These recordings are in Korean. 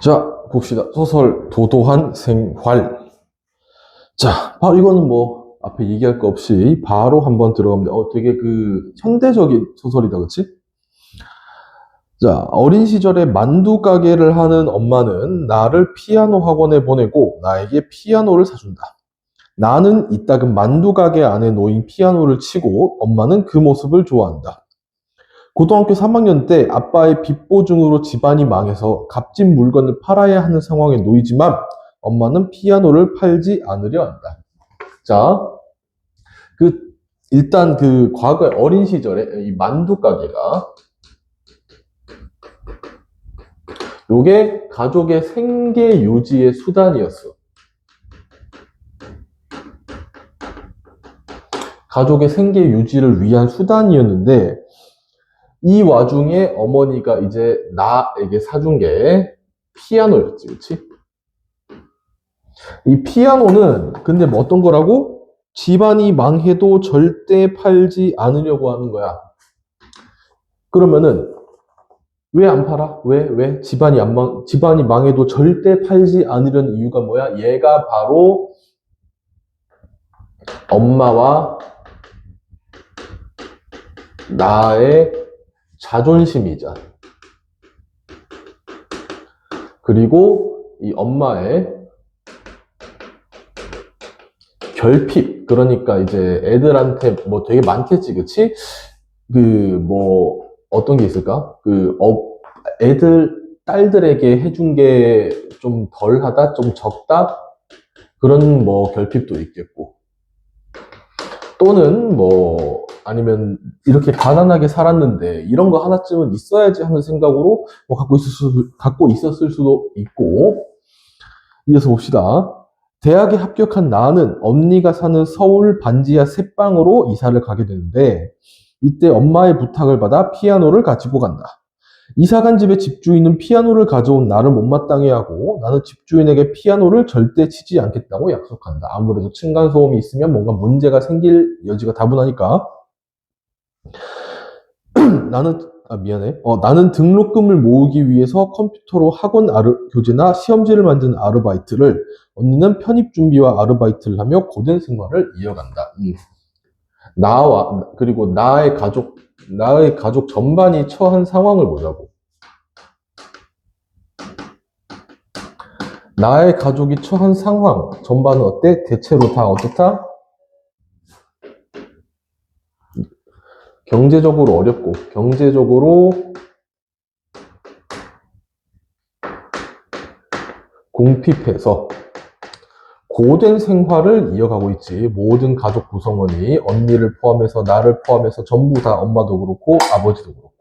자, 봅시다. 소설 도도한 생활. 자, 이거는 뭐 앞에 얘기할 거 없이 바로 한번 들어갑니다. 되게 현대적인 소설이다, 그치? 자, 어린 시절에 만두 가게를 하는 엄마는 나를 피아노 학원에 보내고 나에게 피아노를 사준다. 나는 이따금 만두 가게 안에 놓인 피아노를 치고 엄마는 그 모습을 좋아한다. 고등학교 3학년 때 아빠의 빚 보증으로 집안이 망해서 값진 물건을 팔아야 하는 상황에 놓이지만 엄마는 피아노를 팔지 않으려 한다. 자, 일단 과거의 어린 시절에 이 만두 가게가 요게 가족의 생계 유지의 수단이었어. 가족의 생계 유지를 위한 수단이었는데 이 와중에 어머니가 이제 나에게 사준 게 피아노였지, 그치? 이 피아노는 근데 뭐 어떤 거라고? 집안이 망해도 절대 팔지 않으려고 하는 거야. 그러면은 왜 안 팔아? 왜? 집안이 망해도 절대 팔지 않으려는 이유가 뭐야? 얘가 바로 엄마와 나의 자존심이자 그리고 이 엄마의 결핍, 그러니까 이제 애들한테 뭐 되게 많겠지, 그치? 어떤 게 있을까? 딸들에게 해준 게 좀 덜하다, 좀 적다? 그런 결핍도 있겠고. 또는 아니면 이렇게 가난하게 살았는데 이런 거 하나쯤은 있어야지 하는 생각으로 갖고 있었을 수도 있고. 이어서 봅시다. 대학에 합격한 나는 언니가 사는 서울 반지하 새방으로 이사를 가게 되는데 이때 엄마의 부탁을 받아 피아노를 가지고 간다. 이사간 집의 집주인은 피아노를 가져온 나를 못마땅해 하고 나는 집주인에게 피아노를 절대 치지 않겠다고 약속한다. 아무래도 층간소음이 있으면 뭔가 문제가 생길 여지가 다분하니까. 나는 등록금을 모으기 위해서 컴퓨터로 학원 교재나 시험지를 만드는 아르바이트를, 언니는 편입 준비와 아르바이트를 하며 고된 생활을 이어간다. 그리고 나의 가족 전반이 처한 상황을 보자고. 나의 가족이 처한 상황 전반은 어때? 대체로 다 어떻다? 경제적으로 어렵고, 경제적으로 궁핍해서 고된 생활을 이어가고 있지. 모든 가족 구성원이 언니를 포함해서 나를 포함해서 전부 다 엄마도 그렇고 아버지도 그렇고.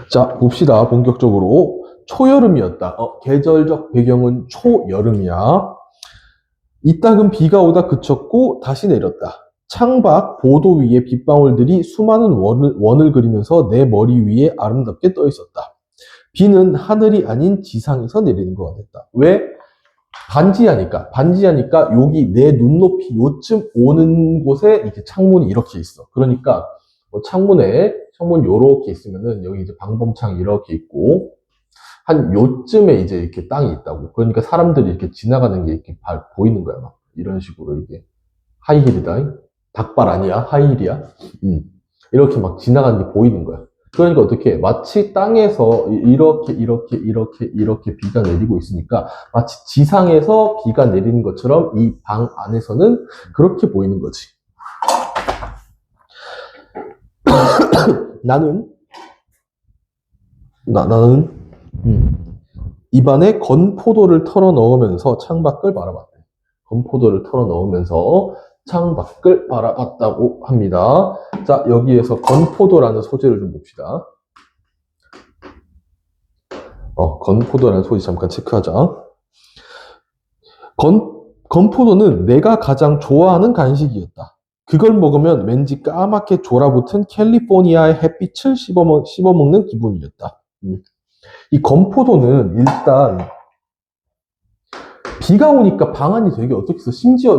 자, 봅시다. 본격적으로. 초여름이었다. 계절적 배경은 초여름이야. 이따금 비가 오다 그쳤고 다시 내렸다. 창밖 보도 위에 빗방울들이 수많은 원을 그리면서 내 머리 위에 아름답게 떠 있었다. 비는 하늘이 아닌 지상에서 내리는 것 같았다. 왜? 반지하니까 여기 내 눈높이 요쯤 오는 곳에 이렇게 창문이 이렇게 있어. 그러니까 창문 요렇게 있으면은 여기 이제 방범창 이렇게 있고 한 요쯤에 이제 이렇게 땅이 있다고. 그러니까 사람들이 이렇게 지나가는 게 이렇게 보이는 거야. 막 이런 식으로 이게 하이힐이다. 닭발 아니야? 하이힐이야? 이렇게 막 지나가는 게 보이는 거야. 그러니까 어떻게 마치 땅에서 이렇게 비가 내리고 있으니까 마치 지상에서 비가 내리는 것처럼 이 방 안에서는 그렇게 보이는 거지. 나는 입안에 건포도를 털어 넣으면서 창밖을 바라봤대. 건포도를 털어 넣으면서 창밖을 바라봤다고 합니다. 자, 여기에서 건포도라는 소재를 좀 봅시다. 건포도라는 소재 잠깐 체크하자. 건포도는 내가 가장 좋아하는 간식이었다. 그걸 먹으면 왠지 까맣게 졸아붙은 캘리포니아의 햇빛을 씹어먹는 기분이었다. 이 건포도는 일단 비가 오니까 방 안이 되게 어떻겠어? 심지어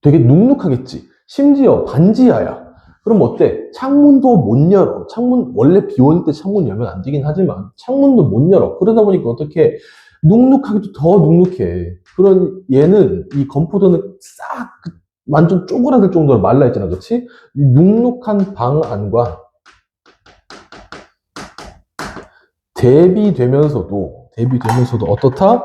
되게 눅눅하겠지. 심지어 반지하야. 그럼 어때? 창문도 못 열어. 창문, 원래 비 올 때 창문 열면 안 되긴 하지만, 창문도 못 열어. 그러다 보니까 어떻게, 눅눅하기도 더 눅눅해. 그런, 얘는, 이 건포도는 싹, 완전 쪼그라들 정도로 말라있잖아. 그치? 이 눅눅한 방 안과 대비되면서도 어떻다?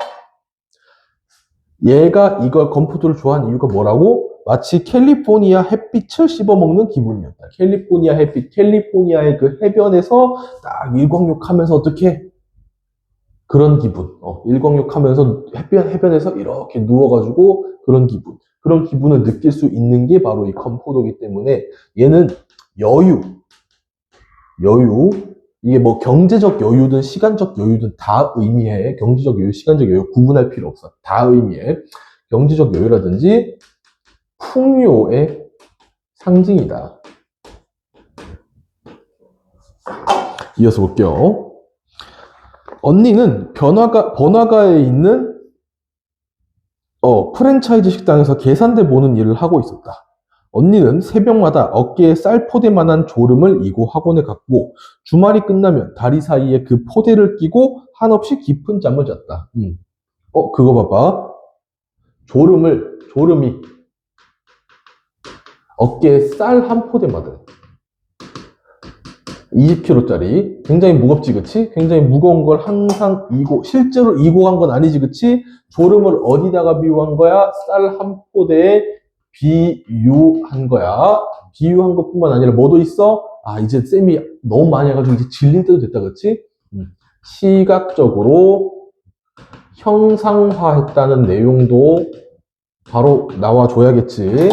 얘가 이걸 건포도를 좋아하는 이유가 뭐라고? 마치 캘리포니아 햇빛을 씹어먹는 기분이었다. 캘리포니아 햇빛, 캘리포니아의 그 해변에서 딱 일광욕하면서 어떻게 그런 기분. 일광욕하면서 해변에서 이렇게 누워가지고 그런 기분. 그런 기분을 느낄 수 있는 게 바로 이 건포도이기 때문에 얘는 여유. 이게 뭐 경제적 여유든 시간적 여유든 다 의미해. 경제적 여유, 시간적 여유 구분할 필요 없어. 다 의미해. 경제적 여유라든지 풍요의 상징이다. 이어서 볼게요. 언니는 번화가에 있는 프랜차이즈 식당에서 계산대 보는 일을 하고 있었다. 언니는 새벽마다 어깨에 쌀포대만한 졸음을 이고 학원에 갔고 주말이 끝나면 다리 사이에 그 포대를 끼고 한없이 깊은 잠을 잤다. 그거 봐봐. 졸음이 어깨에 쌀 한 포대마다 20kg짜리 굉장히 무겁지 그치? 굉장히 무거운 걸 항상 실제로 이고 간 건 아니지 그치? 졸음을 어디다가 비유한 거야? 쌀 한 포대에 비유한 거야. 비유한 것뿐만 아니라 뭐도 있어? 이제 쌤이 너무 많이 해가지고 이제 질린 때도 됐다 그치? 시각적으로 형상화했다는 내용도 바로 나와줘야겠지.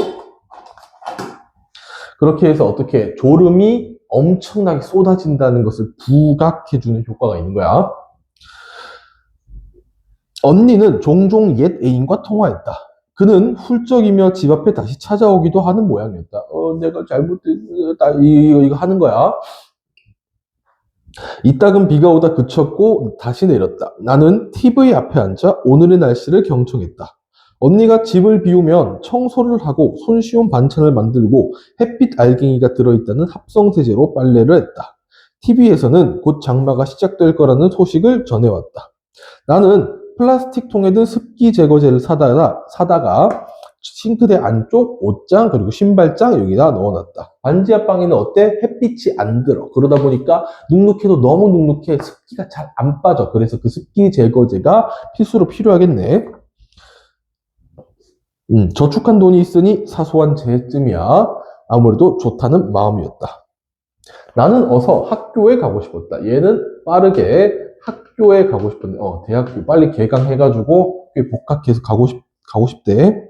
그렇게 해서 어떻게 졸음이 엄청나게 쏟아진다는 것을 부각해주는 효과가 있는 거야. 언니는 종종 옛 애인과 통화했다. 그는 훌쩍이며 집 앞에 다시 찾아오기도 하는 모양이었다. 내가 잘못했다. 이거 하는 거야. 이따금 비가 오다 그쳤고 다시 내렸다. 나는 TV 앞에 앉아 오늘의 날씨를 경청했다. 언니가 집을 비우면 청소를 하고 손쉬운 반찬을 만들고 햇빛 알갱이가 들어있다는 합성세제로 빨래를 했다. TV에서는 곧 장마가 시작될 거라는 소식을 전해왔다. 나는 플라스틱 통에 든 습기 제거제를 사다가 싱크대 안쪽 옷장 그리고 신발장 여기다 넣어놨다. 반지 앞방에는 어때? 햇빛이 안 들어. 그러다 보니까 눅눅해도 너무 눅눅해 습기가 잘 안 빠져. 그래서 그 습기 제거제가 필수로 필요하겠네. 저축한 돈이 있으니 사소한 재해쯤이야. 아무래도 좋다는 마음이었다. 나는 어서 학교에 가고 싶었다. 얘는 빠르게 학교에 가고 싶었는데, 대학교 빨리 개강해가지고 학교에 복학해서 가고 싶대.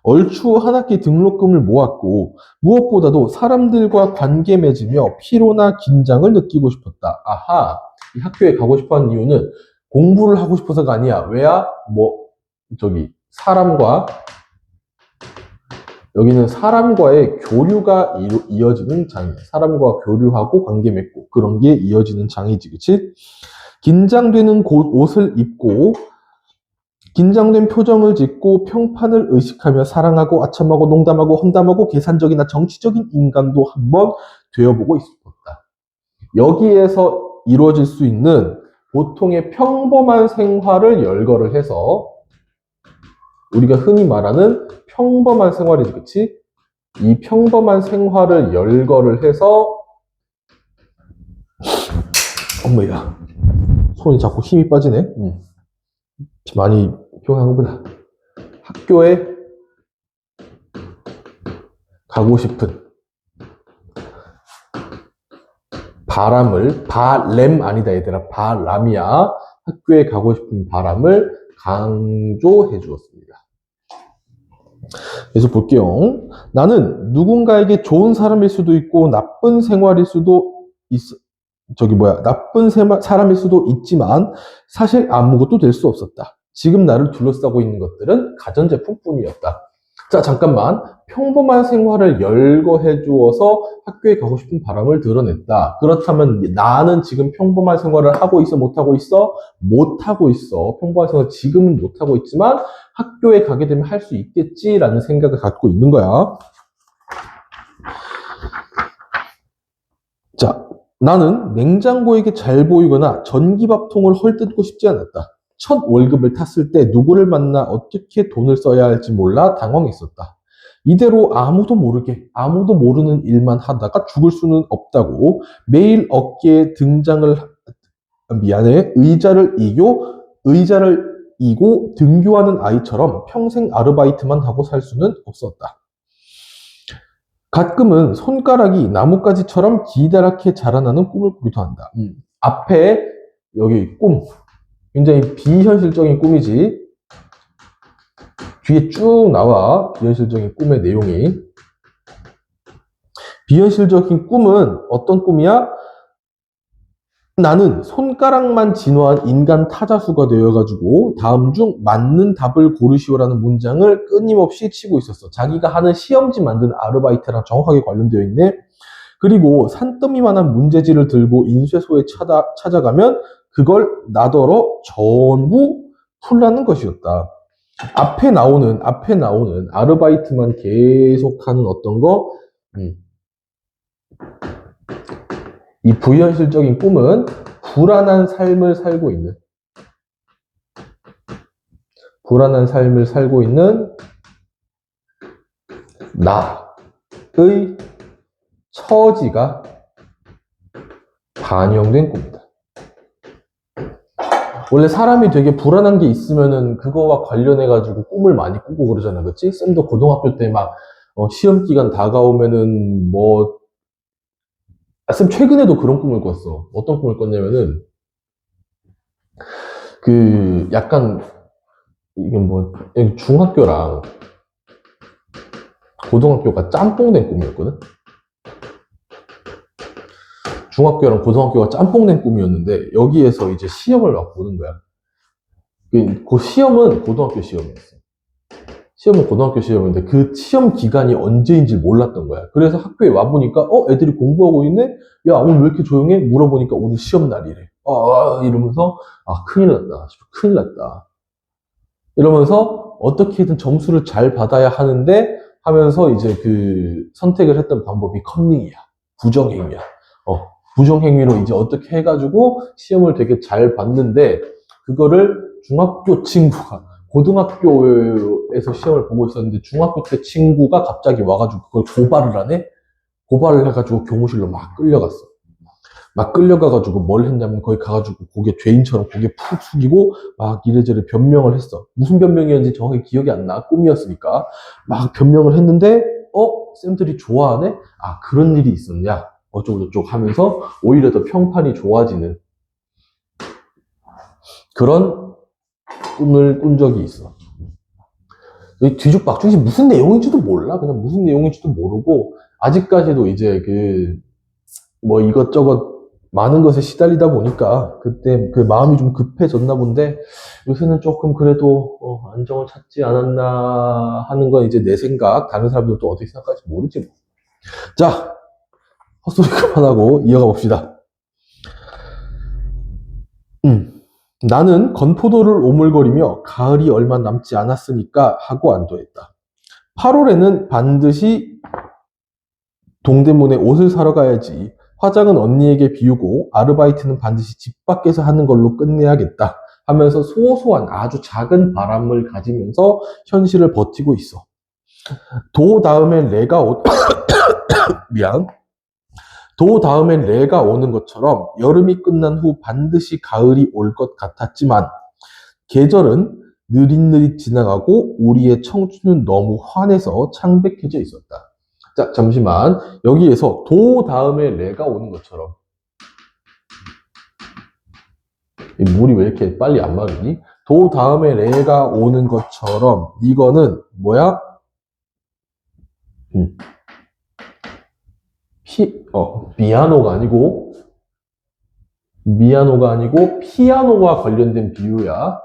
얼추 한 학기 등록금을 모았고, 무엇보다도 사람들과 관계 맺으며 피로나 긴장을 느끼고 싶었다. 아하, 이 학교에 가고 싶어 하는 이유는 공부를 하고 싶어서가 아니야. 왜야? 여기는 사람과의 교류가 이어지는 장이야. 사람과 교류하고 관계 맺고 그런 게 이어지는 장이지, 그치? 긴장되는 옷을 입고 긴장된 표정을 짓고 평판을 의식하며 사랑하고 아첨하고 농담하고 험담하고 계산적이나 정치적인 인간도 한번 되어보고 있었다. 여기에서 이루어질 수 있는 보통의 평범한 생활을 열거를 해서 우리가 흔히 말하는 평범한 생활이지, 그치? 이 평범한 생활을 열거를 해서 어머야, 손이 자꾸 힘이 빠지네. 많이 피곤한 것보다 학교에 가고 싶은 바램 아니다 얘들아, 바람이야. 학교에 가고 싶은 바람을 강조해 주었습니다. 그래서 볼게요. 나는 누군가에게 좋은 사람일 수도 있고 나쁜 생활일 수도 나쁜 사람일 수도 있지만 사실 아무것도 될 수 없었다. 지금 나를 둘러싸고 있는 것들은 가전제품뿐이었다. 자, 잠깐만. 평범한 생활을 열거해 주어서 학교에 가고 싶은 바람을 드러냈다. 그렇다면 나는 지금 평범한 생활을 하고 있어? 못하고 있어? 못하고 있어. 평범한 생활 지금은 못하고 있지만 학교에 가게 되면 할 수 있겠지라는 생각을 갖고 있는 거야. 자, 나는 냉장고에게 잘 보이거나 전기밥통을 헐뜯고 싶지 않았다. 첫 월급을 탔을 때 누구를 만나 어떻게 돈을 써야 할지 몰라 당황했었다. 이대로 아무도 모르게 아무도 모르는 일만 하다가 죽을 수는 없다고 매일 어깨에 의자를 이고 등교하는 아이처럼 평생 아르바이트만 하고 살 수는 없었다. 가끔은 손가락이 나뭇가지처럼 기다랗게 자라나는 꿈을 꾸기도 한다. 앞에 여기 꿈, 굉장히 비현실적인 꿈이지. 뒤에 쭉 나와 비현실적인 꿈의 내용이. 비현실적인 꿈은 어떤 꿈이야? 나는 손가락만 진화한 인간 타자수가 되어가지고 다음 중 맞는 답을 고르시오라는 문장을 끊임없이 치고 있었어. 자기가 하는 시험지 만드는 아르바이트랑 정확하게 관련되어 있네. 그리고 산더미만한 문제지를 들고 인쇄소에 찾아가면 그걸 나더러 전부 풀라는 것이었다. 앞에 나오는 아르바이트만 계속하는 어떤 거, 이 부현실적인 꿈은 불안한 삶을 살고 있는 나의 처지가 반영된 꿈이다. 원래 사람이 되게 불안한 게 있으면은 그거와 관련해가지고 꿈을 많이 꾸고 그러잖아, 그치? 쌤도 고등학교 때 막, 시험 기간 다가오면은 쌤 최근에도 그런 꿈을 꿨어. 어떤 꿈을 꿨냐면은, 약간, 이게 중학교랑 고등학교가 짬뽕된 꿈이었거든? 중학교랑 고등학교가 짬뽕된 꿈이었는데, 여기에서 이제 시험을 막 보는 거야. 그 시험은 고등학교 시험이었어. 시험은 고등학교 시험인데 그 시험 기간이 언제인지 몰랐던 거야. 그래서 학교에 와보니까 애들이 공부하고 있네? 야 오늘 왜 이렇게 조용해? 물어보니까 오늘 시험 날이래. 이러면서 큰일 났다. 큰일 났다. 이러면서 어떻게든 점수를 잘 받아야 하는데 하면서 이제 선택을 했던 방법이 컨닝이야. 부정행위야. 부정행위로 이제 어떻게 해가지고 시험을 되게 잘 봤는데 그거를 중학교 친구가 고등학교에서 시험을 보고 있었는데 중학교 때 친구가 갑자기 와가지고 그걸 고발을 하네? 고발을 해가지고 교무실로 막 끌려갔어. 막 끌려가가지고 뭘 했냐면 거기 가가지고 죄인처럼 고개 푹 숙이고 막 이래저래 변명을 했어. 무슨 변명이었는지 정확히 기억이 안 나. 꿈이었으니까. 막 변명을 했는데 쌤들이 좋아하네? 그런 일이 있었냐? 어쩌고저쩌고 하면서 오히려 더 평판이 좋아지는 그런 꿈을 꾼 적이 있어. 뒤죽박죽이 무슨 내용인지도 몰라. 그냥 무슨 내용인지도 모르고, 아직까지도 이제 이것저것 많은 것에 시달리다 보니까, 그때 마음이 좀 급해졌나 본데, 요새는 조금 그래도, 안정을 찾지 않았나 하는 건 이제 내 생각, 다른 사람들도 어떻게 생각할지 모르지 뭐. 자, 헛소리 그만하고 이어가 봅시다. 나는 건포도를 오물거리며 가을이 얼마 남지 않았으니까 하고 안도했다. 8월에는 반드시 동대문에 옷을 사러 가야지. 화장은 언니에게 비우고 아르바이트는 반드시 집 밖에서 하는 걸로 끝내야겠다 하면서 소소한 아주 작은 바람을 가지면서 현실을 버티고 있어. 다음엔 내가 오는 것처럼 여름이 끝난 후 반드시 가을이 올 것 같았지만 계절은 느릿느릿 지나가고 우리의 청춘은 너무 환해서 창백해져 있었다. 자, 잠시만. 여기에서 다음에 레가 오는 것처럼. 이 물이 왜 이렇게 빨리 안 마르니? 다음에 레가 오는 것처럼. 이거는 뭐야? 미아노가 아니고 피아노와 관련된 비유야.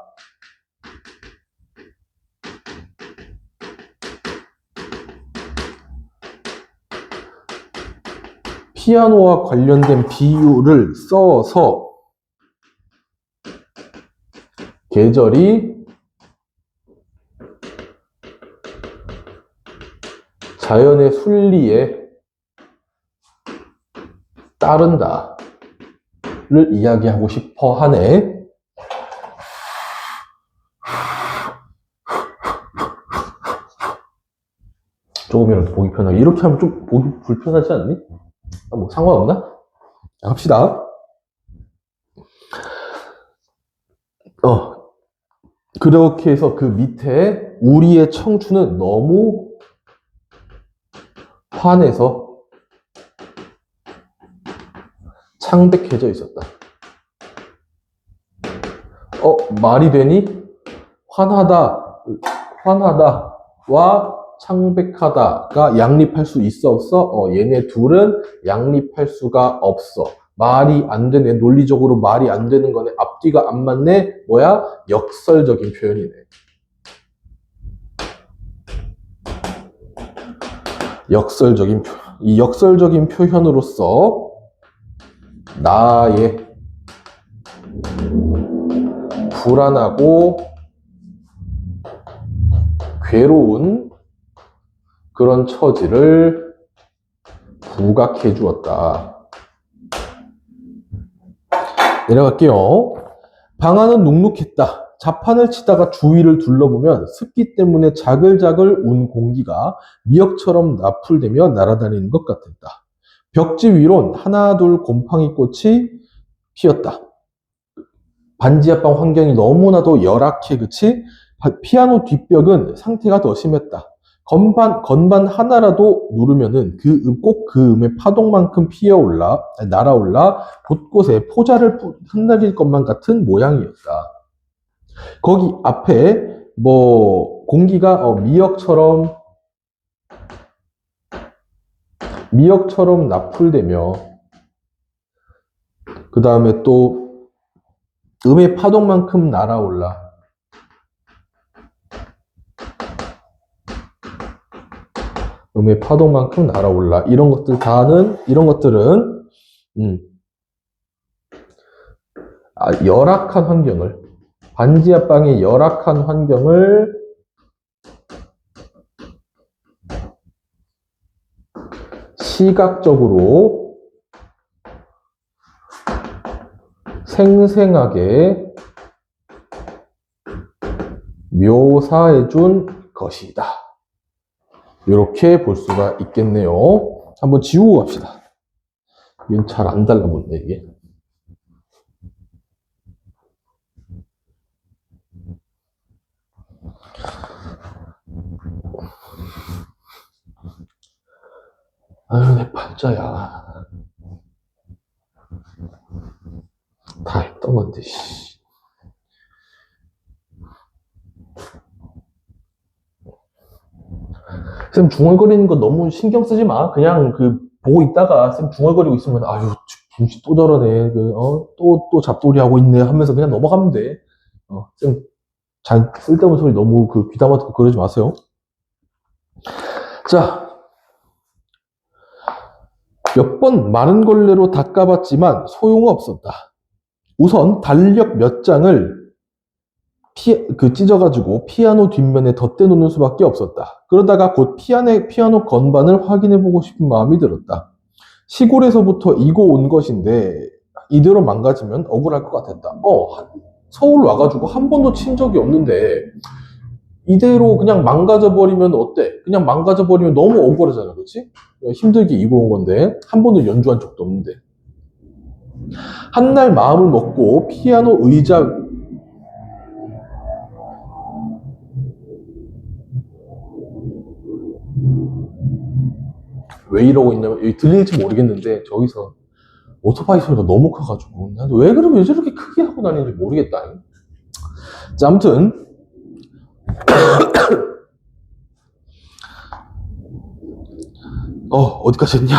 피아노와 관련된 비유를 써서 계절이 자연의 순리에 따른다를 이야기하고 싶어 하네. 조금이라도 보기 편하게. 이렇게 하면 좀 보기 불편하지 않니? 뭐 상관없나? 자, 합시다. 그렇게 해서 그 밑에 우리의 청춘은 너무 환해서 창백해져 있었다. 말이 되니? 환하다와 창백하다가 양립할 수 있어 없어? 얘네 둘은 양립할 수가 없어. 말이 안 되네. 논리적으로 말이 안 되는 거네. 앞뒤가 안 맞네. 뭐야? 역설적인 표현이네. 역설적인 표현. 이 역설적인 표현으로서 나의 불안하고 괴로운 그런 처지를 부각해 주었다. 내려갈게요. 방 안은 눅눅했다. 자판을 치다가 주위를 둘러보면 습기 때문에 자글자글 운 공기가 미역처럼 나풀대며 날아다니는 것 같았다. 벽지 위론 하나 둘 곰팡이 꽃이 피었다. 반지 앞방 환경이 너무나도 열악해. 그치? 피아노 뒷벽은 상태가 더 심했다. 건반 하나라도 누르면은 꼭 그 음의 파동만큼 날아올라 곳곳에 포자를 흩날릴 것만 같은 모양이었다. 거기 앞에 공기가 미역처럼 나풀대며 그 다음에 또 음의 파동만큼 날아올라. 음의 파동만큼 날아올라. 이런 것들은 열악한 환경을, 반지 앞방의 열악한 환경을 시각적으로 생생하게 묘사해 준 것이다. 이렇게 볼 수가 있겠네요. 한번 지우고 갑시다. 이건 잘 안 달라붙네, 이게. 아유, 내 팔자야. 다 했던 건데, 씨. 쌤 중얼거리는 거 너무 신경 쓰지 마. 그냥 보고 있다가 쌤 중얼거리고 있으면, 아유, 김씨 또 저러네. 또 잡돌이 하고 있네 하면서 그냥 넘어가면 돼. 쌤 쓸데없는 소리 너무 귀담아 듣고 그러지 마세요. 자. 몇 번 마른 걸레로 닦아봤지만 소용없었다. 우선 달력 몇 장을 찢어가지고 피아노 뒷면에 덧대놓는 수밖에 없었다. 그러다가 곧 피아노 건반을 확인해보고 싶은 마음이 들었다. 시골에서부터 이고 온 것인데 이대로 망가지면 억울할 것 같았다. 서울 와가지고 한 번도 친 적이 없는데 이대로 그냥 망가져버리면 어때? 그냥 망가져버리면 너무 억울하잖아, 그렇지? 힘들게 이고 온 건데 한 번도 연주한 적도 없는데. 한날 마음을 먹고 피아노 의자 왜 이러고 있냐면 여기 들릴지 모르겠는데 저기서 오토바이 소리가 너무 커가지고 난 왜 그러면 왜 저렇게 크게 하고 다니는지 모르겠다. 자, 아무튼 어디까지 했냐?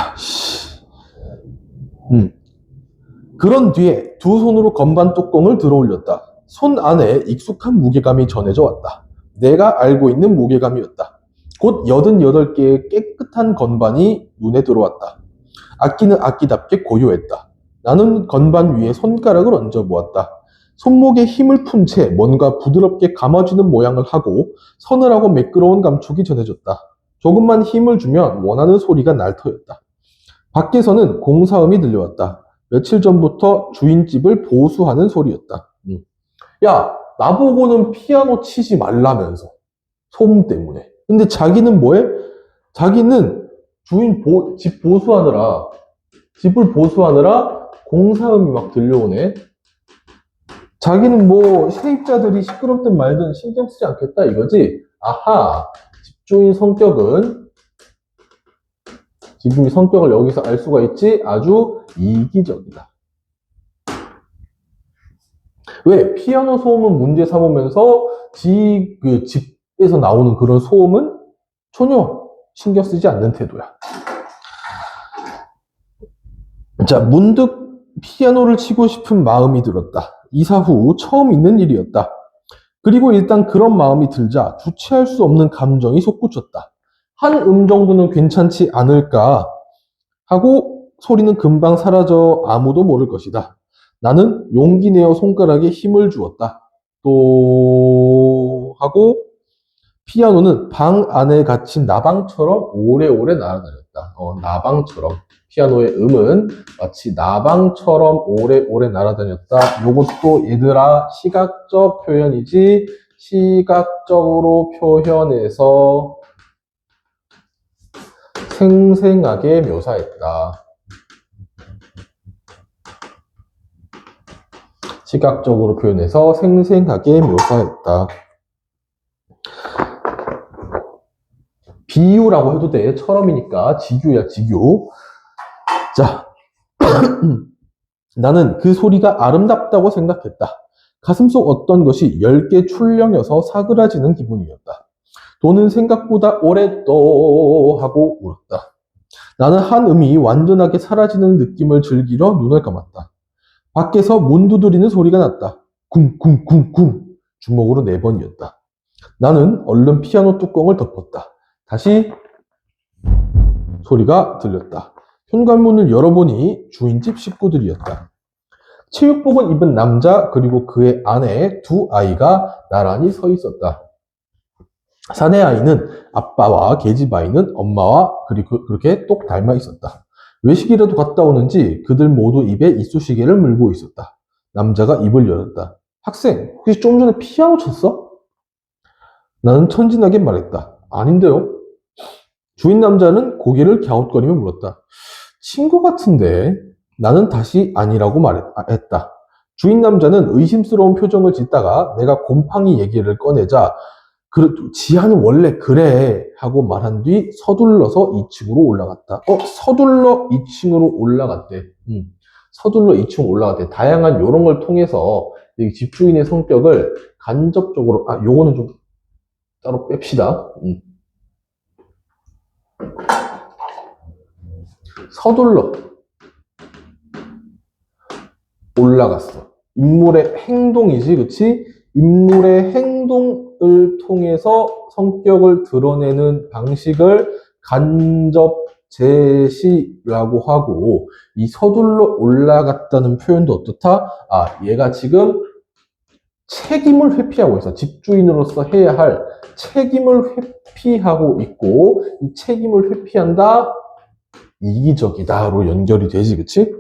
그런 뒤에 두 손으로 건반 뚜껑을 들어올렸다. 손 안에 익숙한 무게감이 전해져 왔다. 내가 알고 있는 무게감이었다. 곧 88개의 깨끗한 건반이 눈에 들어왔다. 악기는 악기답게 고요했다. 나는 건반 위에 손가락을 얹어 보았다. 손목에 힘을 푼 채 뭔가 부드럽게 감아주는 모양을 하고 서늘하고 매끄러운 감촉이 전해졌다. 조금만 힘을 주면 원하는 소리가 날 터였다. 밖에서는 공사음이 들려왔다. 며칠 전부터 주인집을 보수하는 소리였다. 야, 나보고는 피아노 치지 말라면서. 소음 때문에. 근데 자기는 뭐해? 자기는 집 보수하느라, 집을 보수하느라 공사음이 막 들려오네. 자기는 뭐 세입자들이 시끄럽든 말든 신경 쓰지 않겠다 이거지? 아하, 집주인 성격은 지금 이 성격을 여기서 알 수가 있지? 아주 이기적이다. 왜? 피아노 소음은 문제 삼으면서 집에서 나오는 그런 소음은 전혀 신경 쓰지 않는 태도야. 자, 문득 피아노를 치고 싶은 마음이 들었다. 이사 후 처음 있는 일이었다. 그리고 일단 그런 마음이 들자 주체할 수 없는 감정이 솟구쳤다. 한 정도는 괜찮지 않을까 하고 소리는 금방 사라져 아무도 모를 것이다. 나는 용기 내어 손가락에 힘을 주었다. 또 하고 피아노는 방 안에 갇힌 나방처럼 오래오래 날아다녔다. 나방처럼. 피아노의 음은 마치 나방처럼 오래오래 날아다녔다. 요것도 얘들아 시각적 표현이지 시각적으로 표현해서 생생하게 묘사했다. 시각적으로 표현해서 생생하게 묘사했다. 비유라고 해도 돼. 처럼이니까 지규야, 지규. 자, 나는 그 소리가 아름답다고 생각했다. 가슴속 어떤 것이 10개 출렁여서 사그라지는 기분이었다. 돈은 생각보다 오래 또 하고 울었다. 나는 한 음이 완전하게 사라지는 느낌을 즐기려 눈을 감았다. 밖에서 문 두드리는 소리가 났다. 쿵쿵쿵쿵 주먹으로 4번이었다. 나는 얼른 피아노 뚜껑을 덮었다. 다시 소리가 들렸다. 현관문을 열어보니 주인집 식구들이었다. 체육복을 입은 남자 그리고 그의 아내 2아이가 나란히 서 있었다. 사내 아이는 아빠와 계집 아이는 엄마와 그리고 그렇게 똑 닮아 있었다. 외식이라도 갔다 오는지 그들 모두 입에 이쑤시개를 물고 있었다. 남자가 입을 열었다. 학생, 혹시 좀 전에 피아노 쳤어? 나는 천진하게 말했다. 아닌데요? 주인 남자는 고개를 갸웃거리며 물었다. 친 것 같은데? 나는 다시 아니라고 말했다. 주인 남자는 의심스러운 표정을 짓다가 내가 곰팡이 얘기를 꺼내자 지하는 원래 그래 하고 말한 뒤 서둘러서 2층으로 올라갔다. 서둘러 2층으로 올라갔대. 서둘러 2층 올라갔대. 다양한 요런 걸 통해서 집주인의 성격을 간접적으로 요거는 좀 따로 뺍시다. 서둘러 올라갔어. 인물의 행동이지, 그치? 인물의 행동을 통해서 성격을 드러내는 방식을 간접 제시라고 하고, 이 서둘러 올라갔다는 표현도 어떻다? 얘가 지금 책임을 회피하고 있어. 집주인으로서 해야 할 책임을 회피하고 있고, 이 책임을 회피한다? 이기적이다로 연결이 되지, 그치?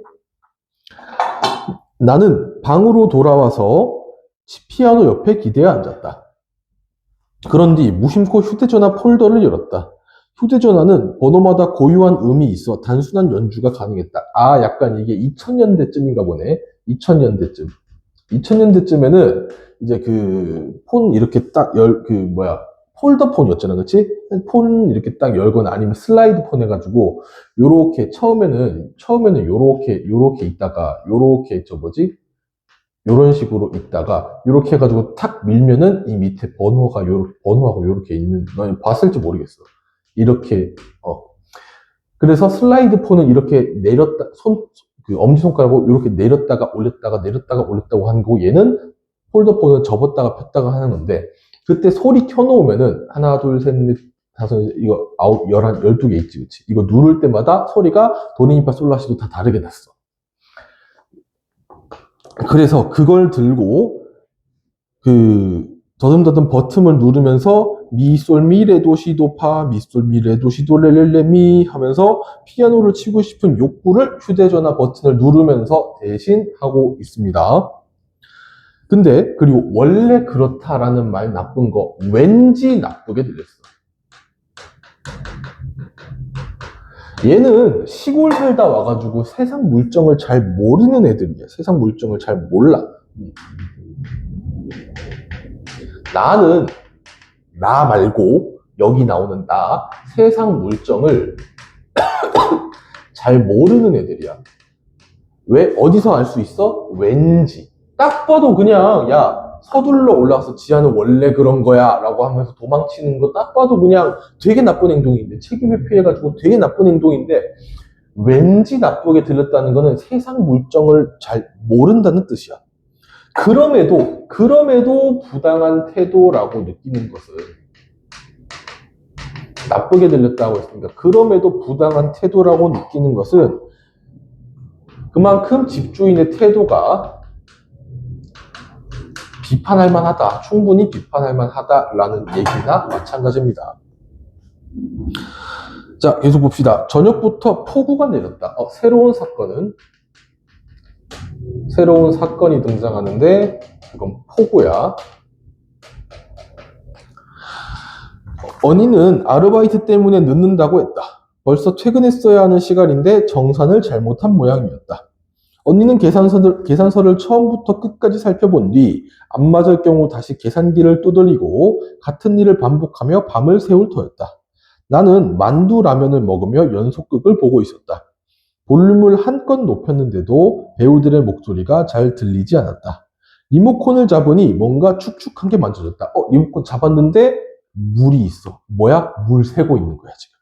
나는 방으로 돌아와서 피아노 옆에 기대어 앉았다. 그런 뒤 무심코 휴대전화 폴더를 열었다. 휴대전화는 번호마다 고유한 음이 있어 단순한 연주가 가능했다. 약간 이게 2000년대쯤인가 보네. 2000년대쯤. 2000년대쯤에는 이제 폰 이렇게 딱 폴더폰이었잖아. 그치? 폰 이렇게 딱 열거나 아니면 슬라이드 폰 해가지고, 요렇게, 처음에는 요렇게 있다가, 요런 식으로 있다가, 요렇게 해가지고 탁 밀면은 이 밑에 번호하고 요렇게 있는, 너 봤을지 모르겠어. 이렇게, 그래서 슬라이드 폰은 이렇게 내렸다, 엄지손가락으로 이렇게 내렸다가 올렸다가 하는 거고, 얘는 폴더폰은 접었다가 폈다가 하는 건데, 그때 소리 켜놓으면은, 하나, 둘, 셋, 넷, 다섯, 이거, 아홉, 12개 있지, 그치? 이거 누를 때마다 소리가 도레미파 솔라시도 다 다르게 났어. 그래서 그걸 들고, 더듬더듬 버튼을 누르면서 미, 솔, 미, 레, 도, 시, 도, 파, 미, 솔, 미, 레, 도, 시, 도, 레, 레, 레, 미 하면서 피아노를 치고 싶은 욕구를 휴대전화 버튼을 누르면서 대신하고 있습니다. 근데 그리고 원래 그렇다라는 말 나쁜 거 왠지 나쁘게 들렸어. 얘는 시골 살다 와가지고 세상 물정을 잘 모르는 애들이야. 세상 물정을 잘 몰라. 나는 나 말고 여기 나오는 나 세상 물정을 잘 모르는 애들이야. 왜? 어디서 알 수 있어? 왠지. 딱 봐도 그냥 야 서둘러 올라와서 지하는 원래 그런 거야 라고 하면서 도망치는 거 딱 봐도 그냥 되게 나쁜 행동인데 책임 회피해가지고 되게 나쁜 행동인데 왠지 나쁘게 들렸다는 거는 세상 물정을 잘 모른다는 뜻이야. 그럼에도 부당한 태도라고 느끼는 것은 나쁘게 들렸다고 했습니다. 그럼에도 부당한 태도라고 느끼는 것은 그만큼 집주인의 태도가 비판할 만하다, 충분히 비판할 만하다라는 얘기나 마찬가지입니다. 자, 계속 봅시다. 저녁부터 폭우가 내렸다. 새로운 사건이 등장하는데 이건 폭우야. 언니는 아르바이트 때문에 늦는다고 했다. 벌써 퇴근했어야 하는 시간인데 정산을 잘못한 모양이었다. 언니는 계산서를 처음부터 끝까지 살펴본 뒤 안 맞을 경우 다시 계산기를 두드리고 같은 일을 반복하며 밤을 새울 터였다. 나는 만두 라면을 먹으며 연속극을 보고 있었다. 볼륨을 한껏 높였는데도 배우들의 목소리가 잘 들리지 않았다. 리모컨을 잡으니 뭔가 축축한 게 만져졌다. 리모컨 잡았는데 물이 있어. 뭐야? 물 새고 있는 거야, 지금.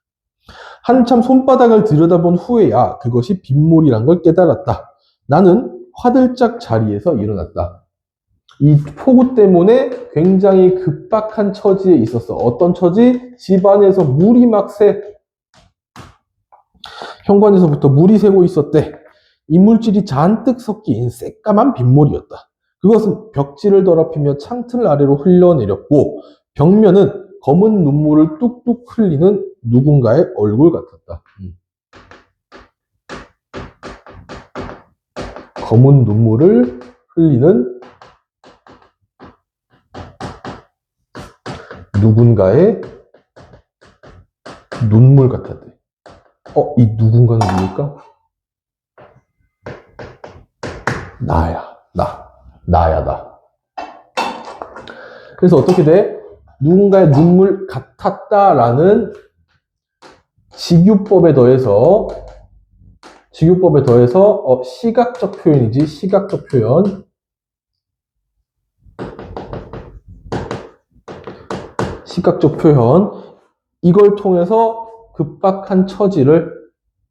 한참 손바닥을 들여다본 후에야 그것이 빗물이란 걸 깨달았다. 나는 화들짝 자리에서 일어났다. 이 폭우 때문에 굉장히 급박한 처지에 있었어. 어떤 처지? 집안에서 물이 막 새. 현관에서부터 물이 새고 있었대. 이물질이 잔뜩 섞인 새까만 빗물이었다. 그것은 벽지를 더럽히며 창틀 아래로 흘러내렸고 벽면은 검은 눈물을 뚝뚝 흘리는 누군가의 얼굴 같았다. 검은 눈물을 흘리는 누군가의 눈물 같았대. 이 누군가는 누굴까? 나야, 나. 그래서 어떻게 돼? 누군가의 눈물 같았다라는 직유법에 더해서 시각적 표현이지, 시각적 표현. 시각적 표현. 이걸 통해서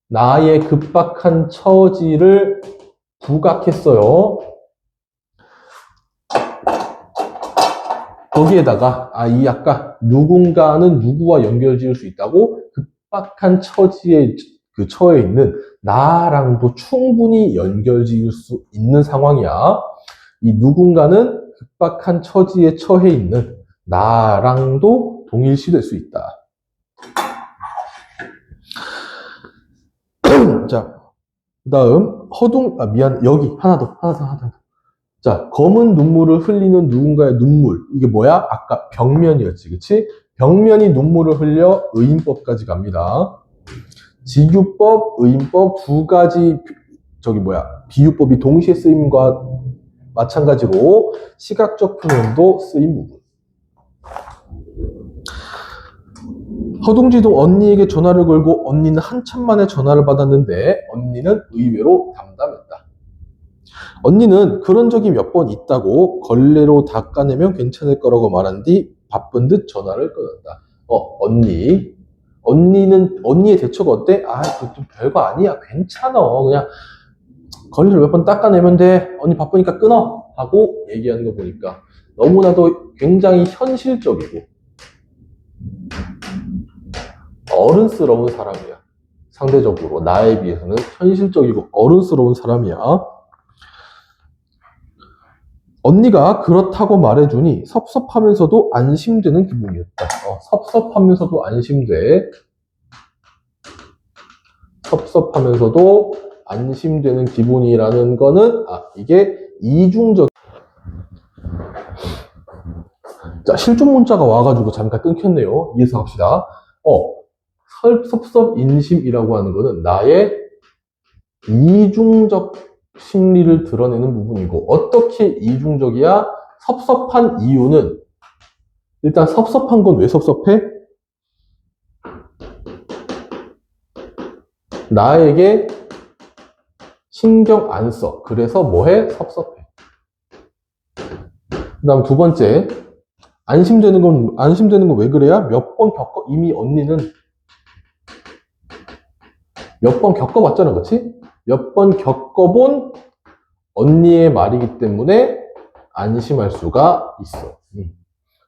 나의 급박한 처지를 부각했어요. 거기에다가, 이 아까 누군가는 누구와 연결 지을 수 있다고 급박한 처지에 처해 있는 나랑도 충분히 연결 지을 수 있는 상황이야. 이 누군가는 급박한 처지에 처해 있는 나랑도 동일시될 수 있다. 자, 그 다음, 여기, 하나 더. 자, 검은 눈물을 흘리는 누군가의 눈물. 이게 뭐야? 아까 벽면이었지, 그치? 벽면이 눈물을 흘려 의인법까지 갑니다. 직유법, 의인법 두 가지, 비유법이 동시에 쓰임과 마찬가지로 시각적 표현도 쓰임 부분. 허둥지둥 언니에게 전화를 걸고 언니는 한참 만에 전화를 받았는데 언니는 의외로 담담했다. 언니는 그런 적이 몇 번 있다고 걸레로 닦아내면 괜찮을 거라고 말한 뒤 바쁜 듯 전화를 끊었다. 언니의 대처가 어때? 그것도 별거 아니야. 괜찮아. 그냥 걸레를 몇 번 닦아내면 돼. 언니 바쁘니까 끊어. 하고 얘기하는 거 보니까 너무나도 굉장히 현실적이고 어른스러운 사람이야. 상대적으로 나에 비해서는 현실적이고 어른스러운 사람이야. 언니가 그렇다고 말해주니 섭섭하면서도 안심되는 기분이었다. 섭섭하면서도 안심돼. 섭섭하면서도 안심되는 기분이라는 거는, 이게 이중적. 자, 실존 문자가 와가지고 잠깐 끊겼네요. 이해서 합시다. 섭섭인심이라고 하는 거는 나의 이중적 심리를 드러내는 부분이고, 어떻게 이중적이야? 섭섭한 이유는, 일단 섭섭한 건 왜 섭섭해? 나에게 신경 안 써. 그래서 뭐해? 섭섭해. 그 다음 두 번째, 안심되는 건 왜 그래야? 몇 번 이미 언니는 몇 번 겪어봤잖아, 그치? 몇 번 겪어본 언니의 말이기 때문에 안심할 수가 있어.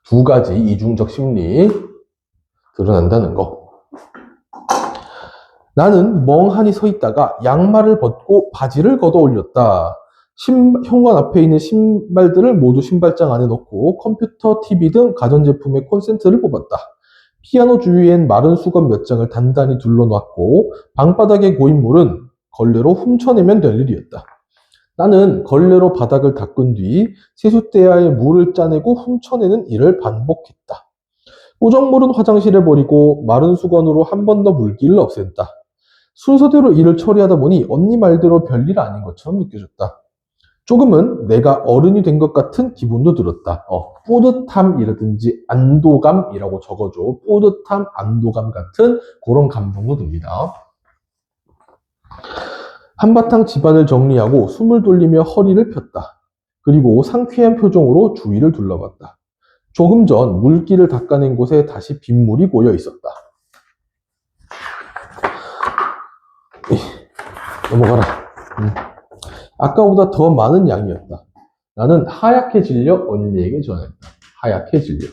두 가지 이중적 심리 드러난다는 거. 나는 멍하니 서 있다가 양말을 벗고 바지를 걷어 올렸다. 현관 앞에 있는 신발들을 모두 신발장 안에 넣고 컴퓨터, TV 등 가전제품의 콘센트를 뽑았다. 피아노 주위엔 마른 수건 몇 장을 단단히 둘러놨고 방바닥에 고인 물은 걸레로 훔쳐내면 될 일이었다. 나는 걸레로 바닥을 닦은 뒤 세숫대야에 물을 짜내고 훔쳐내는 일을 반복했다. 우정물은 화장실에 버리고 마른 수건으로 한 번 더 물기를 없앴다. 순서대로 일을 처리하다 보니 언니 말대로 별일 아닌 것처럼 느껴졌다. 조금은 내가 어른이 된 것 같은 기분도 들었다. 뿌듯함이라든지 안도감이라고 적어줘. 뿌듯함, 안도감 같은 그런 감동도 듭니다. 한바탕 집안을 정리하고 숨을 돌리며 허리를 폈다. 그리고 상쾌한 표정으로 주위를 둘러봤다. 조금 전 물기를 닦아낸 곳에 다시 빗물이 고여 있었다. 넘어가라. 아까보다 더 많은 양이었다. 나는 하얗게 질려 언니에게 전했다. 하얗게 질려.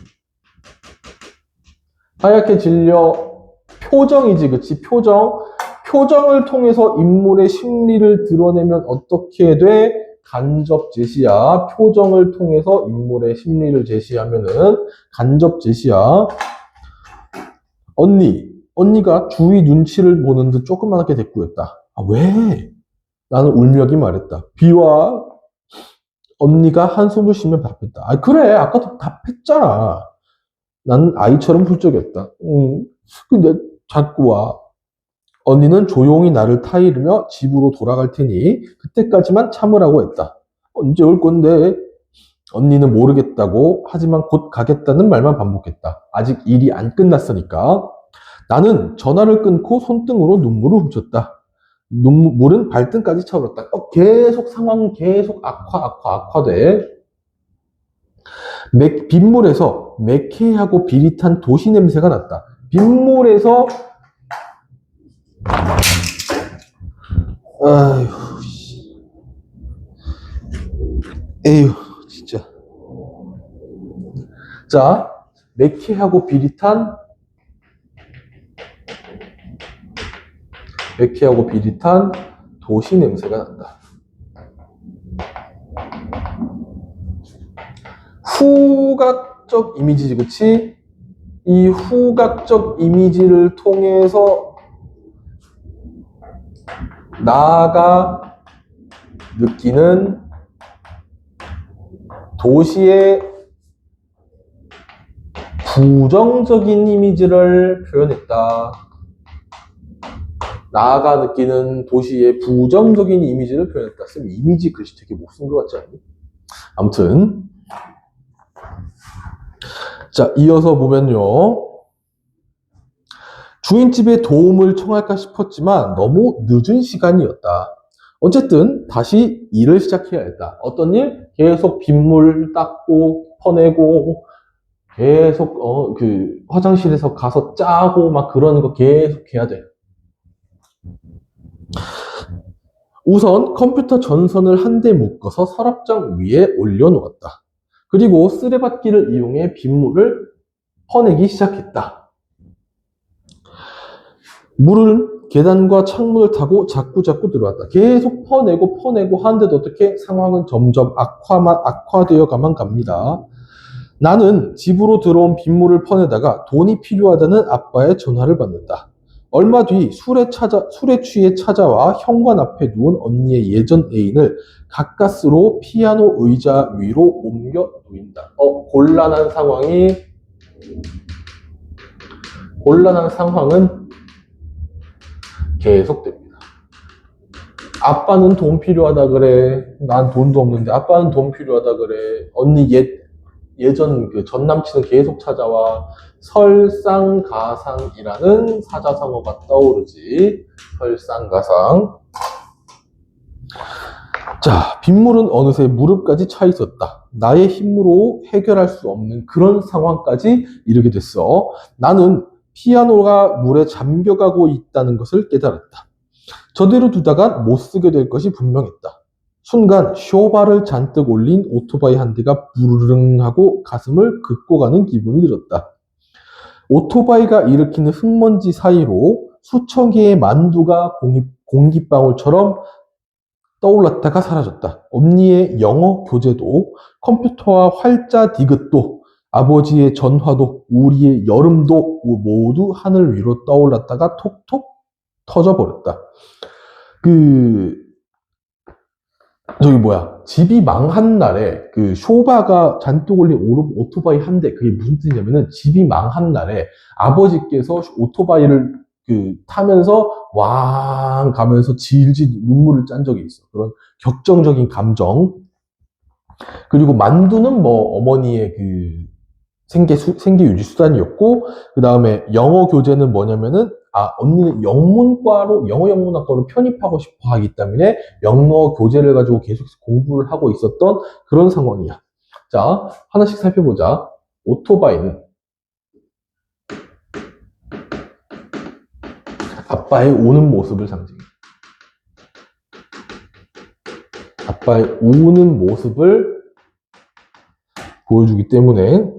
하얗게 질려 표정이지, 그치? 표정을 통해서 인물의 심리를 드러내면 어떻게 돼? 간접 제시야. 표정을 통해서 인물의 심리를 제시하면은 간접 제시야. 언니가 주위 눈치를 보는 듯 조그맣게 대꾸했다. 왜? 나는 울며기 말했다. 비와. 언니가 한숨을 쉬며 답했다. 그래, 아까도 답했잖아. 나는 아이처럼 훌쩍였다. 근데 자꾸 와. 언니는 조용히 나를 타이르며 집으로 돌아갈 테니 그때까지만 참으라고 했다. 언제 올 건데? 언니는 모르겠다고, 하지만 곧 가겠다는 말만 반복했다. 아직 일이 안 끝났으니까. 나는 전화를 끊고 손등으로 눈물을 훔쳤다. 눈물은 발등까지 차오랐다. 계속 상황은 계속 악화돼. 빗물에서 매캐하고 비릿한 도시 냄새가 났다. 빗물에서 아휴, 에휴, 진짜. 자, 매캐하고 비릿한 도시 냄새가 난다. 후각적 이미지지, 그치? 이 후각적 이미지를 통해서 나가 느끼는 도시의 부정적인 이미지를 표현했다. 나가 느끼는 도시의 부정적인 이미지를 표현했다. 쌤, 이미지 글씨 되게 못 쓴 것 같지 않니? 아무튼. 자, 이어서 보면요. 주인집에 도움을 청할까 싶었지만 너무 늦은 시간이었다. 어쨌든 다시 일을 시작해야 했다. 어떤 일? 계속 빗물 닦고 퍼내고 계속 화장실에서 가서 짜고 막 그러는 거 계속 해야 돼. 우선 컴퓨터 전선을 한 대 묶어서 서랍장 위에 올려놓았다. 그리고 쓰레받기를 이용해 빗물을 퍼내기 시작했다. 물은 계단과 창문을 타고 자꾸자꾸 들어왔다. 계속 퍼내고 하는데도 어떻게 상황은 점점 악화되어가만 갑니다. 나는 집으로 들어온 빗물을 퍼내다가 돈이 필요하다는 아빠의 전화를 받는다. 얼마 뒤 술에 취해 찾아와 현관 앞에 누운 언니의 예전 애인을 가까스로 피아노 의자 위로 옮겨 놓인다. 곤란한 상황은 계속됩니다. 아빠는 돈 필요하다 그래. 난 돈도 없는데 아빠는 돈 필요하다 그래. 언니 예전 그 전 남친은 계속 찾아와. 설상가상이라는 사자성어가 떠오르지. 설상가상. 자, 빗물은 어느새 무릎까지 차 있었다. 나의 힘으로 해결할 수 없는 그런 상황까지 이르게 됐어. 나는 피아노가 물에 잠겨가고 있다는 것을 깨달았다. 저대로 두다간 못 쓰게 될 것이 분명했다. 순간 쇼바를 잔뜩 올린 오토바이 한 대가 부르릉 하고 가슴을 긁고 가는 기분이 들었다. 오토바이가 일으키는 흙먼지 사이로 수천 개의 만두가 공기방울처럼 떠올랐다가 사라졌다. 언니의 영어 교재도, 컴퓨터와 활자 디귿도, 아버지의 전화도, 우리의 여름도 모두 하늘 위로 떠올랐다가 톡톡 터져버렸다. 집이 망한 날에 쇼바가 잔뜩 올린 오토바이 한 대, 그게 무슨 뜻이냐면은 집이 망한 날에 아버지께서 오토바이를 타면서 왕 가면서 질질 눈물을 짠 적이 있어. 그런 격정적인 감정. 그리고 만두는 어머니의 생계 유지 수단이었고, 그 다음에 영어 교재는 뭐냐면은, 언니는 영어 영문학과로 편입하고 싶어 하기 때문에 영어 교재를 가지고 계속 공부를 하고 있었던 그런 상황이야. 자, 하나씩 살펴보자. 오토바이는 아빠의 우는 모습을 상징해. 아빠의 우는 모습을 보여주기 때문에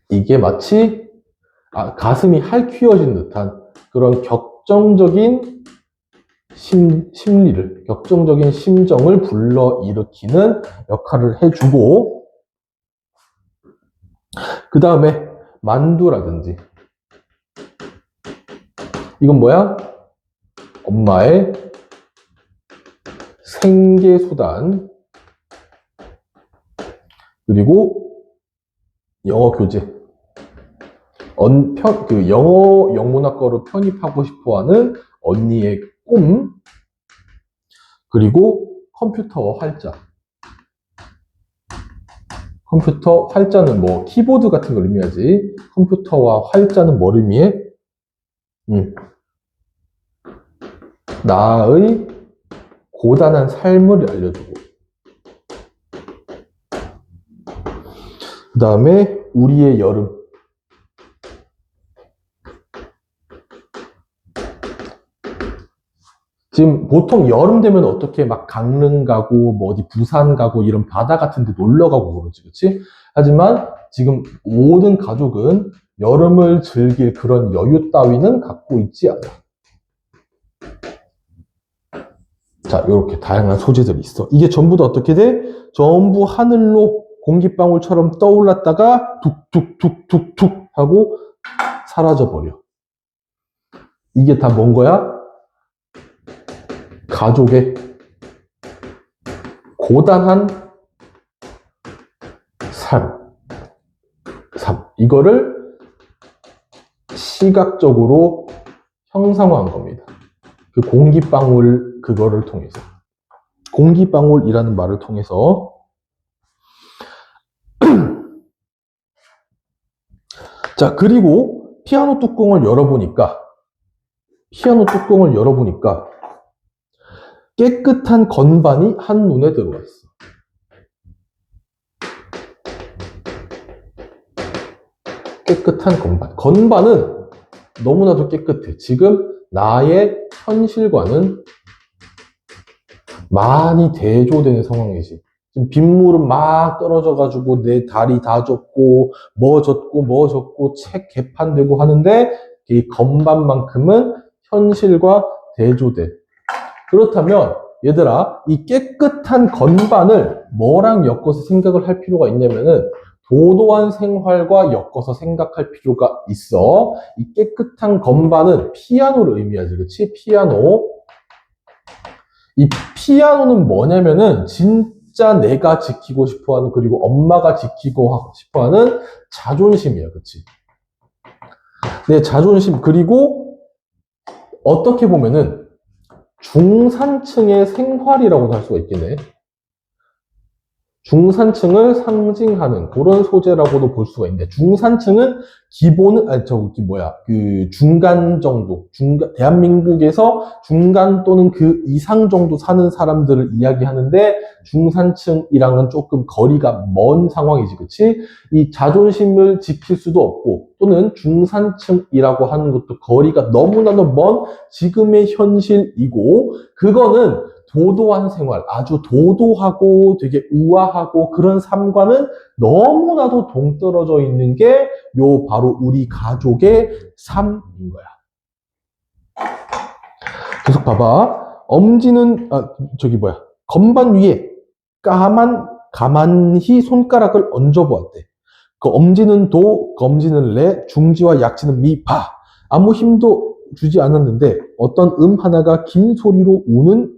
이게 마치 가슴이 할퀴어진 듯한 그런 격정적인 격정적인 심정을 불러일으키는 역할을 해주고, 그 다음에 만두라든지, 이건 뭐야? 엄마의 생계수단, 그리고 영어 교재. 영어 영문학과로 편입하고 싶어하는 언니의 꿈, 그리고 컴퓨터와 활자. 컴퓨터 활자는 키보드 같은 걸 의미하지. 컴퓨터와 활자는 뭘 의미해? 나의 고단한 삶을 알려주고, 그 다음에 우리의 여름. 지금 보통 여름 되면 어떻게 막 강릉 가고 어디 부산 가고 이런 바다 같은 데 놀러 가고 그러지, 그렇지? 하지만 지금 모든 가족은 여름을 즐길 그런 여유 따위는 갖고 있지 않아. 자, 이렇게 다양한 소재들이 있어. 이게 전부 다 어떻게 돼? 전부 하늘로 공기방울처럼 떠올랐다가 툭툭툭툭툭 하고 사라져버려. 이게 다 뭔 거야? 가족의 고단한 삶. 이거를 시각적으로 형상화한 겁니다. 그 공기방울 그거를 통해서. 공기방울이라는 말을 통해서. 자, 그리고 피아노 뚜껑을 열어보니까 깨끗한 건반이 한눈에 들어왔어. 깨끗한 건반. 건반은 너무나도 깨끗해. 지금 나의 현실과는 많이 대조되는 상황이지. 지금 빗물은 막 떨어져가지고 내 다리 다 젖고 뭐 젖고 책 개판되고 하는데 이 건반만큼은 현실과 대조돼. 그렇다면 얘들아, 이 깨끗한 건반을 뭐랑 엮어서 생각을 할 필요가 있냐면은 도도한 생활과 엮어서 생각할 필요가 있어. 이 깨끗한 건반은 피아노를 의미하지, 그치? 피아노. 이 피아노는 뭐냐면은 진짜 내가 지키고 싶어하는, 그리고 엄마가 지키고 싶어하는 자존심이야, 그치? 내 자존심, 그리고 어떻게 보면은 중산층의 생활이라고도 할 수가 있겠네. 중산층을 상징하는 그런 소재라고도 볼 수가 있는데, 중산층은 기본은, 그 중간 정도, 대한민국에서 중간 또는 그 이상 정도 사는 사람들을 이야기하는데, 중산층이랑은 조금 거리가 먼 상황이지, 그치? 이 자존심을 지킬 수도 없고, 또는 중산층이라고 하는 것도 거리가 너무나도 먼 지금의 현실이고, 그거는 도도한 생활, 아주 도도하고 되게 우아하고 그런 삶과는 너무나도 동떨어져 있는 게 요 바로 우리 가족의 삶인 거야. 계속 봐봐. 엄지는 건반 위에 가만히 손가락을 얹어보았대. 그 엄지는 도, 검지는 레, 중지와 약지는 미, 파. 아무 힘도 주지 않았는데 어떤 하나가 긴 소리로 우는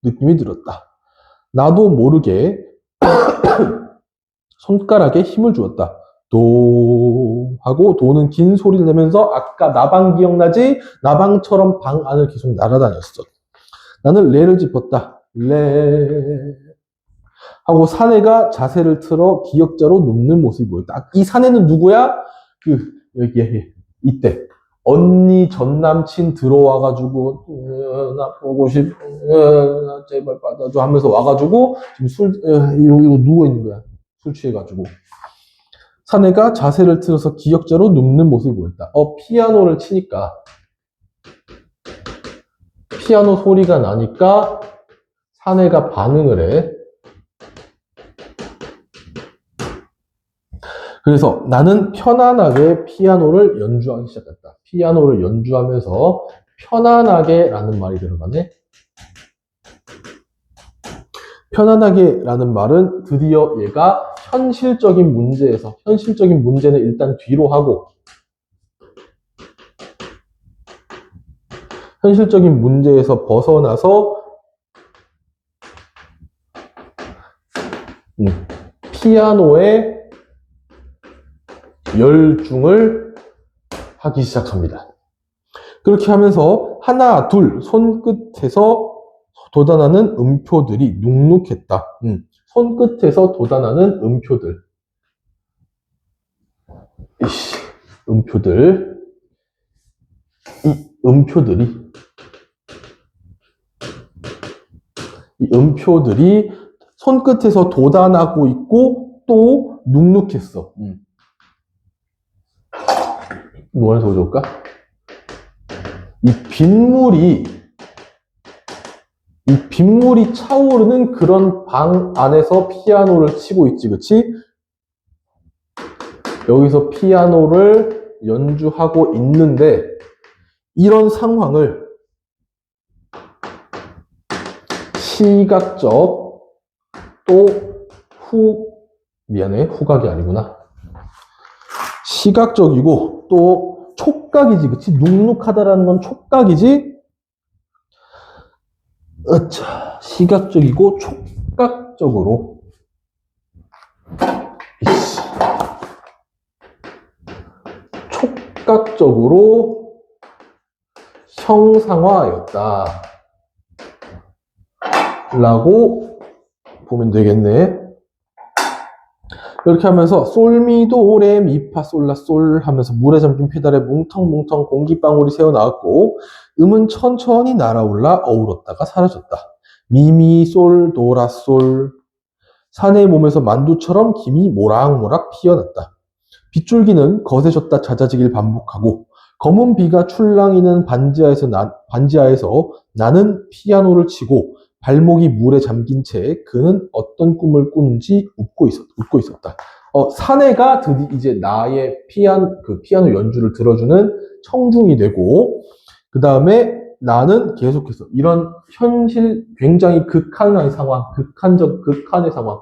느낌이 들었다. 나도 모르게 손가락에 힘을 주었다. 도 하고 도는 긴 소리를 내면서 아까 나방 기억나지? 나방처럼 방 안을 계속 날아다녔어. 나는 레를 짚었다. 레 하고 사내가 자세를 틀어 기역자로 눕는 모습이 보였다. 이 사내는 누구야? 여기 이때 언니 전 남친 들어와가지고 나 보고 싶, 나 제발 받아줘 하면서 와가지고 지금 이러고 누워 있는 거야. 술 취해가지고. 사내가 자세를 틀어서 기역자로 눕는 모습을 보였다. 피아노를 치니까 피아노 소리가 나니까 사내가 반응을 해. 그래서 나는 편안하게 피아노를 연주하기 시작했다. 피아노를 연주하면서 편안하게 라는 말이 들어가네. 편안하게 라는 말은 드디어 얘가 현실적인 문제는 일단 뒤로 하고, 현실적인 문제에서 벗어나서 피아노에 열중을 하기 시작합니다. 그렇게 하면서 하나, 둘 손끝에서 돋아나는 음표들이 눅눅했다. 손끝에서 돋아나는 음표들. 이 음표들이 손끝에서 돋아나고 있고 또 눅눅했어. 뭐라서 더 좋을까? 이 빗물이 차오르는 그런 방 안에서 피아노를 치고 있지, 그치? 여기서 피아노를 연주하고 있는데, 이런 상황을 시각적 후각이 아니구나. 시각적이고 또 촉각이지, 그치? 눅눅하다라는 건 촉각이지? 시각적이고 촉각적으로 형상화하였다 라고 보면 되겠네. 이렇게 하면서 솔미도 레 미파 솔라 솔 하면서 물에 잠긴 페달에 뭉텅뭉텅 공기방울이 새어나왔고 음은 천천히 날아올라 어우렀다가 사라졌다. 미미 솔 도라 솔. 사내의 몸에서 만두처럼 김이 모락모락 피어났다. 빗줄기는 거세졌다 잦아지길 반복하고 검은 비가 출랑이는 반지하에서 나는 피아노를 치고 발목이 물에 잠긴 채 그는 어떤 꿈을 꾸는지 웃고 있었다. 사내가 드디어 이제 나의 피아노 연주를 들어주는 청중이 되고, 그 다음에 나는 계속해서 이런 현실 굉장히 극한의 상황, 극한의 상황.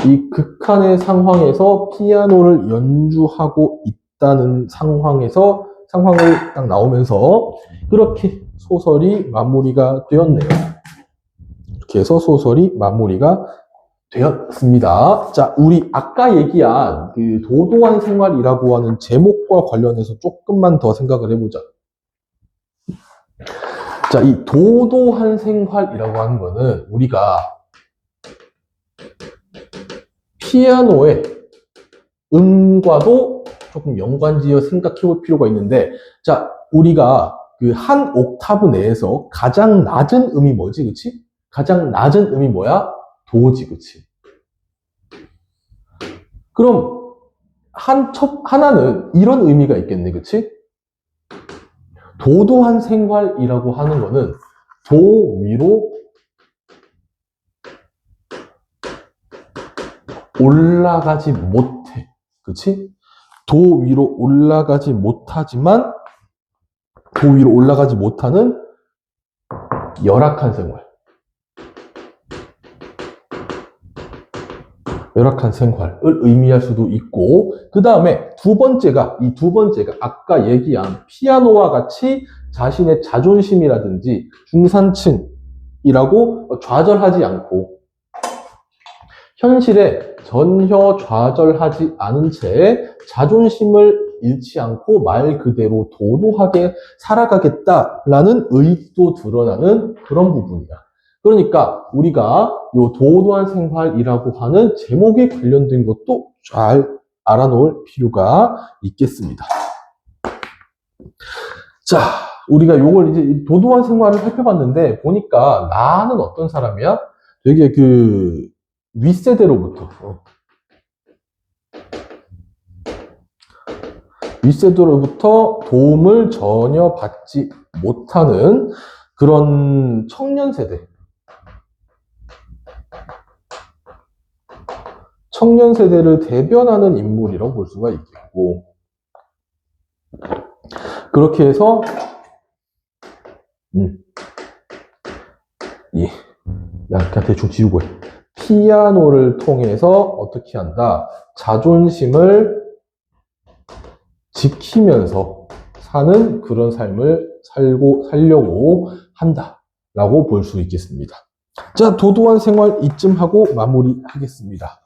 이 극한의 상황에서 피아노를 연주하고 있다는 상황을 딱 나오면서 그렇게 소설이 마무리가 되었네요. 이렇게 해서 소설이 마무리가 되었습니다. 자, 우리 아까 얘기한 그 도도한 생활이라고 하는 제목과 관련해서 조금만 더 생각을 해보자. 자, 이 도도한 생활이라고 하는 거는 우리가 피아노의 음과도 조금 연관지어 생각해 볼 필요가 있는데, 자, 우리가 그 한 옥타브 내에서 가장 낮은 음이 뭐지, 그치? 가장 낮은 음이 뭐야? 도지, 그치? 그럼 하나는 이런 의미가 있겠네, 그치? 도도한 생활이라고 하는 거는 도 위로 올라가지 못해, 그치? 도 위로 올라가지 못하지만 도 위로 올라가지 못하는 열악한 생활. 열악한 생활을 의미할 수도 있고, 그 다음에 두 번째가 아까 얘기한 피아노와 같이 자신의 자존심이라든지 중산층이라고 좌절하지 않고 현실에 전혀 좌절하지 않은 채 자존심을 잃지 않고 말 그대로 도도하게 살아가겠다라는 의지도 드러나는 그런 부분이야. 그러니까 우리가 요 도도한 생활이라고 하는 제목에 관련된 것도 잘 알아놓을 필요가 있겠습니다. 자, 우리가 요걸 이제 도도한 생활을 살펴봤는데 보니까 나는 어떤 사람이야? 되게 그 윗세대로부터 도움을 전혀 받지 못하는 그런 청년 세대를 대변하는 인물이라고 볼 수가 있겠고, 그렇게 해서 야, 그냥 대충 지우고 해. 피아노를 통해서 어떻게 한다? 자존심을 지키면서 사는 그런 삶을 살려고 한다라고 볼 수 있겠습니다. 자, 도도한 생활 이쯤 하고 마무리하겠습니다.